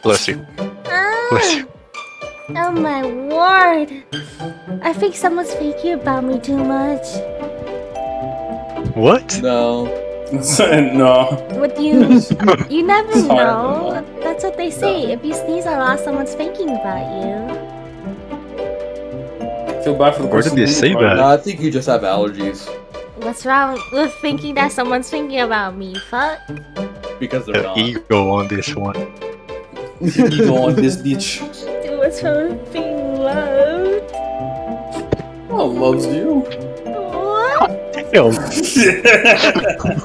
Bless you. Bless you. Oh my word! I think someone's thinking about me too much. What? No. No. What you never Sorry, know. Mama. That's what they say. If you sneeze a lot, someone's thinking about you. Feel bad for the Where person did they who say cried. that? No, I think you just have allergies. What's wrong with thinking that someone's thinking about me? Fuck. Because they're The not. ego on this one. You go on this beach. What's wrong with being loved? Oh, loves you. What? Damn.